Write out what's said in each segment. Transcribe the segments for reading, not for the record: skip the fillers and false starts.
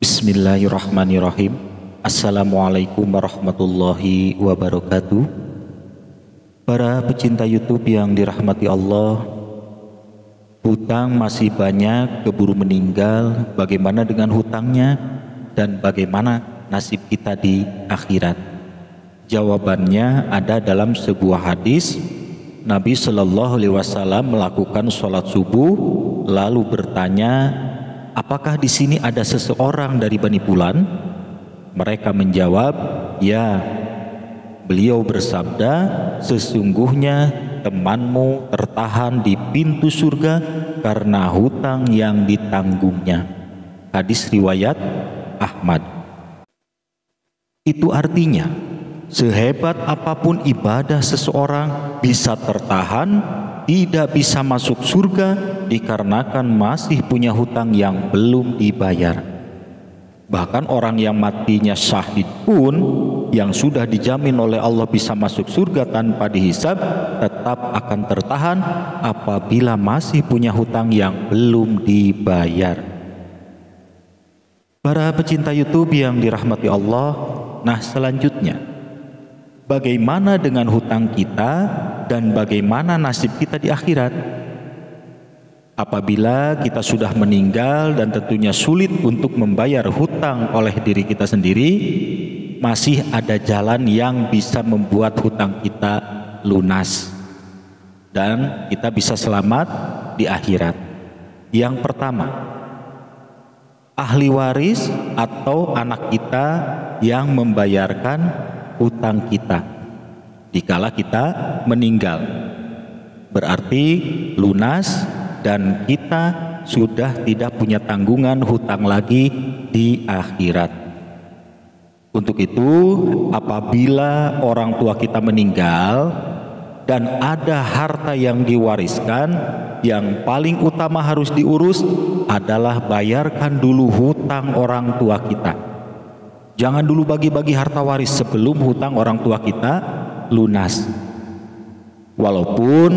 Bismillahirrahmanirrahim. Assalamualaikum warahmatullahi wabarakatuh. Para pecinta YouTube yang dirahmati Allah, hutang masih banyak, keburu meninggal. Bagaimana dengan hutangnya dan bagaimana nasib kita di akhirat? Jawabannya ada dalam sebuah hadis. Nabi Shallallahu Alaihi Wasallam melakukan sholat subuh lalu bertanya, apakah di sini ada seseorang dari Bani Fulan? Mereka menjawab, ya. Beliau bersabda, sesungguhnya temanmu tertahan di pintu surga karena hutang yang ditanggungnya. Hadis riwayat Ahmad. Itu artinya, sehebat apapun ibadah seseorang bisa tertahan, tidak bisa masuk surga dikarenakan masih punya hutang yang belum dibayar. Bahkan orang yang matinya syahid pun, yang sudah dijamin oleh Allah bisa masuk surga tanpa dihisab, tetap akan tertahan apabila masih punya hutang yang belum dibayar. Para pecinta YouTube yang dirahmati Allah, nah selanjutnya, bagaimana dengan hutang kita dan bagaimana nasib kita di akhirat? Apabila kita sudah meninggal dan tentunya sulit untuk membayar hutang oleh diri kita sendiri, masih ada jalan yang bisa membuat hutang kita lunas dan kita bisa selamat di akhirat. Yang pertama, ahli waris atau anak kita yang membayarkan hutang kita dikala kita meninggal, berarti lunas dan kita sudah tidak punya tanggungan hutang lagi di akhirat. Untuk itu, apabila orang tua kita meninggal dan ada harta yang diwariskan, yang paling utama harus diurus adalah bayarkan dulu hutang orang tua kita. Jangan dulu bagi-bagi harta waris sebelum hutang orang tua kita lunas. Walaupun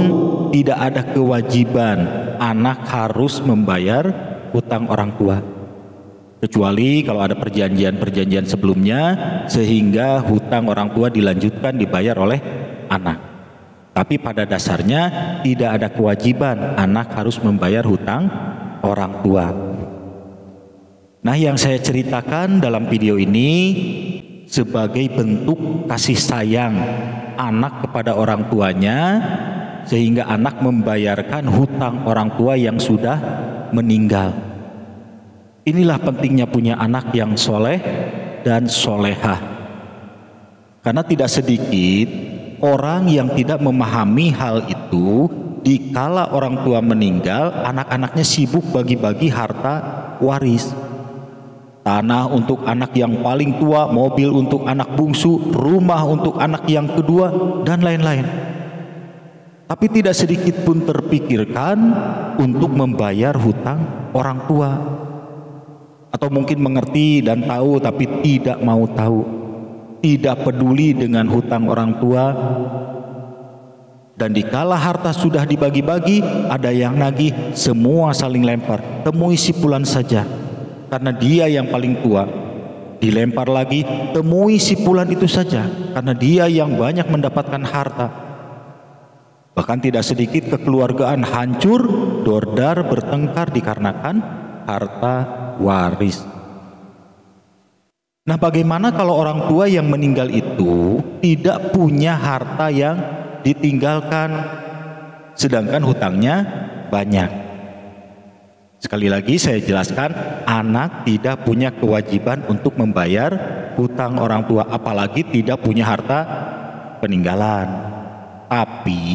tidak ada kewajiban anak harus membayar hutang orang tua, kecuali kalau ada perjanjian-perjanjian sebelumnya sehingga hutang orang tua dilanjutkan dibayar oleh anak. Tapi pada dasarnya tidak ada kewajiban anak harus membayar hutang orang tua. Nah, yang saya ceritakan dalam video ini sebagai bentuk kasih sayang anak kepada orang tuanya, sehingga anak membayarkan hutang orang tua yang sudah meninggal. Inilah pentingnya punya anak yang soleh dan solehah. Karena tidak sedikit orang yang tidak memahami hal itu, dikala orang tua meninggal, anak-anaknya sibuk bagi-bagi harta waris. Tanah untuk anak yang paling tua, mobil untuk anak bungsu, rumah untuk anak yang kedua, dan lain-lain. Tapi tidak sedikit pun terpikirkan untuk membayar hutang orang tua. Atau mungkin mengerti dan tahu tapi tidak mau tahu, tidak peduli dengan hutang orang tua. Dan dikala harta sudah dibagi-bagi, ada yang nagih, semua saling lempar. Temui si Fulan saja, karena dia yang paling tua. Dilempar lagi, temui si Fulan itu saja, karena dia yang banyak mendapatkan harta. Bahkan tidak sedikit kekeluargaan hancur, dordar, bertengkar dikarenakan harta waris. Nah, bagaimana kalau orang tua yang meninggal itu tidak punya harta yang ditinggalkan, sedangkan hutangnya banyak? Sekali lagi saya jelaskan, anak tidak punya kewajiban untuk membayar hutang orang tua, apalagi tidak punya harta peninggalan. Tapi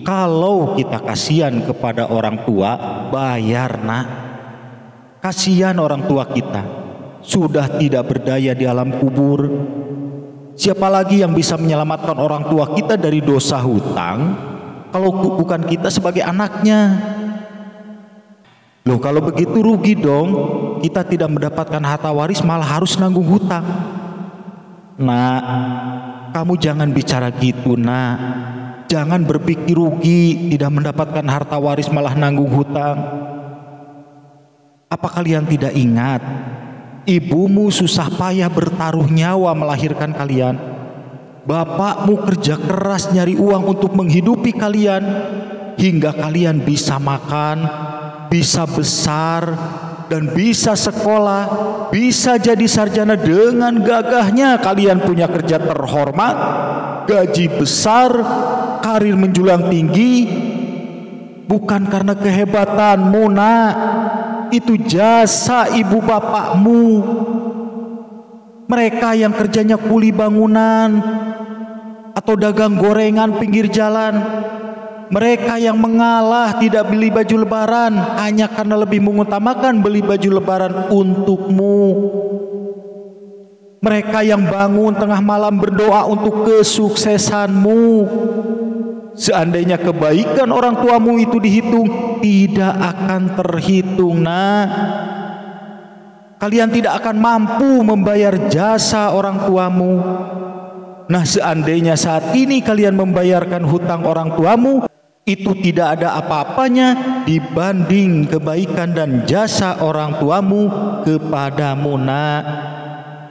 kalau kita kasihan kepada orang tua, bayar nak. Kasihan orang tua kita, sudah tidak berdaya di alam kubur. Siapa lagi yang bisa menyelamatkan orang tua kita dari dosa hutang kalau bukan kita sebagai anaknya? Loh, kalau begitu rugi dong, kita tidak mendapatkan harta waris malah harus nanggung hutang. Nah, kamu jangan bicara gitu nak. Jangan berpikir rugi tidak mendapatkan harta waris malah nanggung hutang. Apa kalian tidak ingat Ibumu susah payah bertaruh nyawa melahirkan kalian. Bapakmu kerja keras nyari uang untuk menghidupi kalian hingga kalian bisa makan, bisa besar, dan bisa sekolah, bisa jadi sarjana. Dengan gagahnya kalian punya kerja terhormat, gaji besar, karir menjulang tinggi. Bukan karena kehebatanmu, nak. Itu jasa ibu bapakmu. Mereka yang kerjanya kuli bangunan atau dagang gorengan pinggir jalan, mereka yang mengalah tidak beli baju lebaran hanya karena lebih mengutamakan beli baju lebaran untukmu. Mereka yang bangun tengah malam berdoa untuk kesuksesanmu. Seandainya kebaikan orang tuamu itu dihitung, tidak akan terhitung, nak. Kalian tidak akan mampu membayar jasa orang tuamu. Nah, seandainya saat ini kalian membayarkan hutang orang tuamu, itu tidak ada apa-apanya dibanding kebaikan dan jasa orang tuamu kepadamu, nak.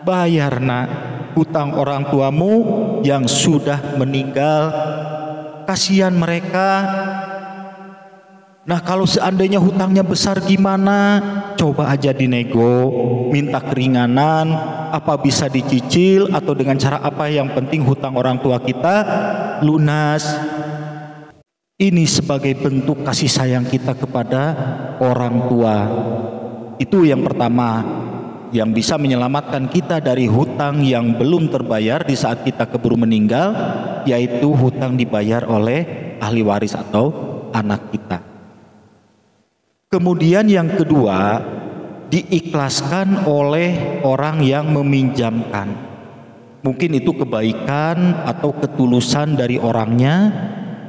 Bayar, nak, hutang orang tuamu yang sudah meninggal. Kasihan mereka. Nah, kalau seandainya hutangnya besar gimana? Coba aja dinego, minta keringanan, apa bisa dicicil atau dengan cara apa, yang penting hutang orang tua kita lunas. Ini sebagai bentuk kasih sayang kita kepada orang tua. Itu yang pertama, yang bisa menyelamatkan kita dari hutang yang belum terbayar di saat kita keburu meninggal, yaitu hutang dibayar oleh ahli waris atau anak kita. Kemudian yang kedua, diikhlaskan oleh orang yang meminjamkan. Mungkin itu kebaikan atau ketulusan dari orangnya,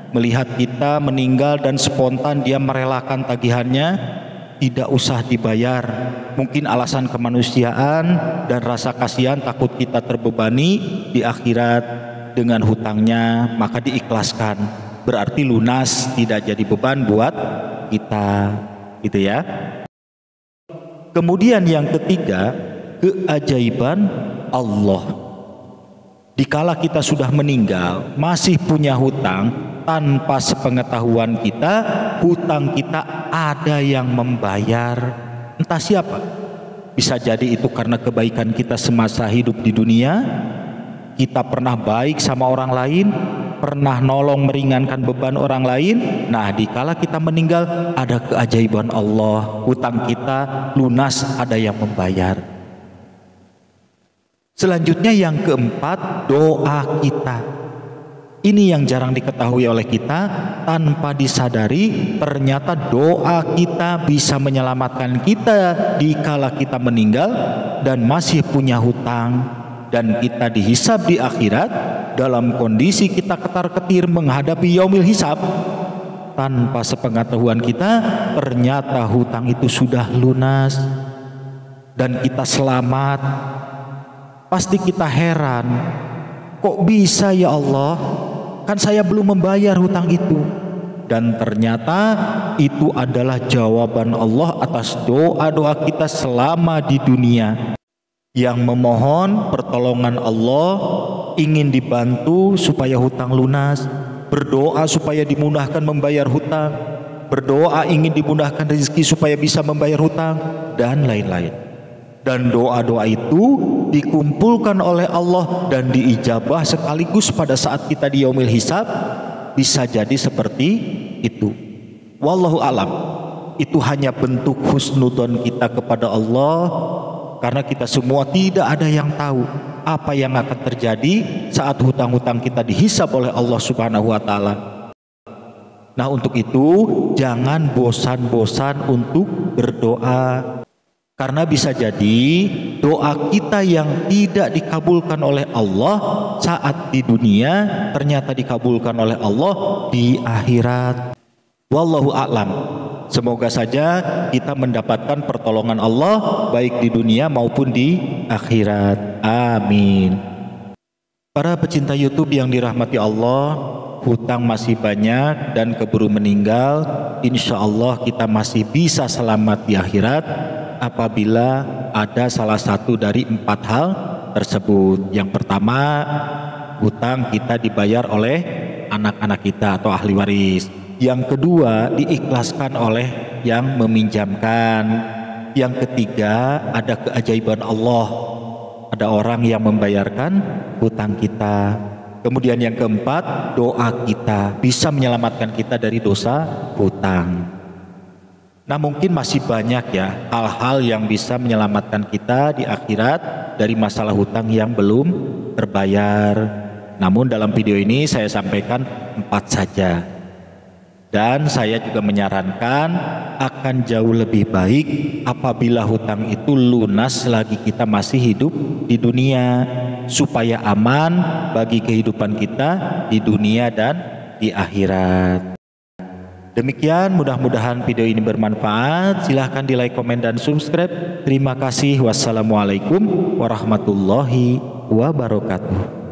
melihat kita meninggal dan spontan dia merelakan tagihannya, tidak usah dibayar. Mungkin alasan kemanusiaan dan rasa kasihan, takut kita terbebani di akhirat dengan hutangnya, maka diikhlaskan. Berarti lunas, tidak jadi beban buat kita. Gitu ya. Kemudian yang ketiga, keajaiban Allah. Dikala kita sudah meninggal, masih punya hutang, tanpa sepengetahuan kita, hutang kita ada yang membayar. Entah siapa. Bisa jadi itu karena kebaikan kita semasa hidup di dunia, kita pernah baik sama orang lain, pernah nolong meringankan beban orang lain. Nah, dikala kita meninggal, ada keajaiban Allah, hutang kita lunas, ada yang membayar. Selanjutnya yang keempat, doa kita. Ini yang jarang diketahui oleh kita. Tanpa disadari, ternyata doa kita bisa menyelamatkan kita dikala kita meninggal dan masih punya hutang, dan kita dihisab di akhirat dalam kondisi kita ketar-ketir menghadapi yaumil hisab. Tanpa sepengetahuan kita, ternyata hutang itu sudah lunas dan kita selamat. Pasti kita heran, kok bisa ya Allah, kan saya belum membayar hutang itu. Dan ternyata itu adalah jawaban Allah atas doa-doa kita selama di dunia, yang memohon pertolongan Allah, ingin dibantu supaya hutang lunas, berdoa supaya dimudahkan membayar hutang, berdoa ingin dimudahkan rezeki supaya bisa membayar hutang, dan lain-lain. Dan doa-doa itu dikumpulkan oleh Allah dan diijabah sekaligus pada saat kita di yaumil hisab. Bisa jadi seperti itu. Wallahu alam. Itu hanya bentuk husnudzon kita kepada Allah, karena kita semua tidak ada yang tahu apa yang akan terjadi saat hutang-hutang kita dihisab oleh Allah Subhanahu wa taala. Nah, untuk itu jangan bosan-bosan untuk berdoa. Karena bisa jadi doa kita yang tidak dikabulkan oleh Allah saat di dunia ternyata dikabulkan oleh Allah di akhirat. Wallahu a'lam. Semoga saja kita mendapatkan pertolongan Allah baik di dunia maupun di akhirat. Amin. Para pecinta YouTube yang dirahmati Allah, hutang masih banyak dan keburu meninggal. Insya Allah kita masih bisa selamat di akhirat. apabila ada salah satu dari 4 hal tersebut. Yang pertama, hutang kita dibayar oleh anak-anak kita atau ahli waris. Yang kedua, diikhlaskan oleh yang meminjamkan. Yang ketiga, ada keajaiban Allah. Ada orang yang membayarkan hutang kita. Kemudian yang keempat, doa kita bisa menyelamatkan kita dari dosa hutang. Nah, mungkin masih banyak ya hal-hal yang bisa menyelamatkan kita di akhirat dari masalah hutang yang belum terbayar. Namun dalam video ini saya sampaikan 4 saja. Dan saya juga menyarankan akan jauh lebih baik apabila hutang itu lunas selagi kita masih hidup di dunia, supaya aman bagi kehidupan kita di dunia dan di akhirat. Demikian, mudah-mudahan video ini bermanfaat. Silahkan di like, komen, dan subscribe. Terima kasih. Wassalamualaikum warahmatullahi wabarakatuh.